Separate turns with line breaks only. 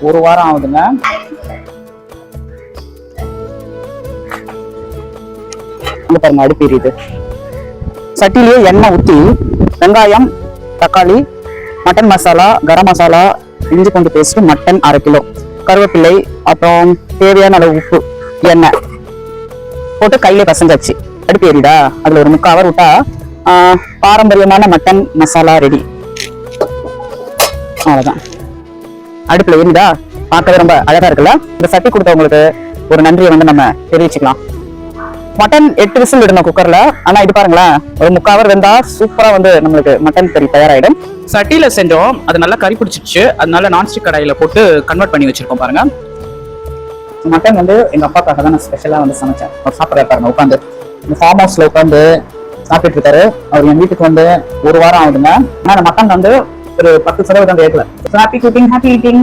1 வாரம் ஆகுதுங்க. பாருங்க அடுப்பு எரியுது. சட்டிலேயே எண்ணெய் ஊற்றி வெங்காயம், தக்காளி, மட்டன் மசாலா, கரம் மசாலா, இஞ்சி பூண்டு பேஸ்ட், மட்டன் 1/2 கிலோ, கருவேப்பிலை, அப்புறம் தேவையான அளவு உப்பு, எண்ணெய் போட்டு கையில பசஞ்சாச்சு. அடுப்பு எரியுதா? அதுல ஒரு 3/4 ஹவர் விட்டா பாரம்பரியமான மட்டன் மசாலா ரெடி. அவ்வளவுதான். அடுப்புல எரியுதா? பார்க்கவே ரொம்ப அழகா இருக்குல்ல? இந்த சட்டி கொடுத்தவங்களுக்கு ஒரு நன்றியை வந்து நம்ம தெரிவிச்சுக்கலாம். மட்டன் 8 விசில் விடணும் குக்கர்ல. ஆனா இது பாருங்களேன், ஒரு 3/4 ஹவர் வெந்தா சூப்பரா வந்து நம்மளுக்கு மட்டன் கறி தயாராயிடும். சட்டியில செஞ்சோம், அது நல்லா கறி பிடிச்சிச்சு. அதனால நான்ஸ்டிக் கடாயில போட்டு கன்வெர்ட் பண்ணி வச்சிருக்கோம் பாருங்க. மட்டன் வந்து எங்க அப்பாக்காக தான் நான் ஸ்பெஷலா வந்து சமைச்சேன். அவர் சாப்பிட்ற பாருங்க, உட்காந்து இந்த ஃபார்ம் ஹவுஸ்ல உட்காந்து சாப்பிட்டு இருக்காரு. அவர் என் வீட்டுக்கு வந்து 1 வாரம் ஆகுதுங்க. ஆனா அந்த மட்டன் வந்து ஒரு 10% வேகல. Happy cooking, happy eating.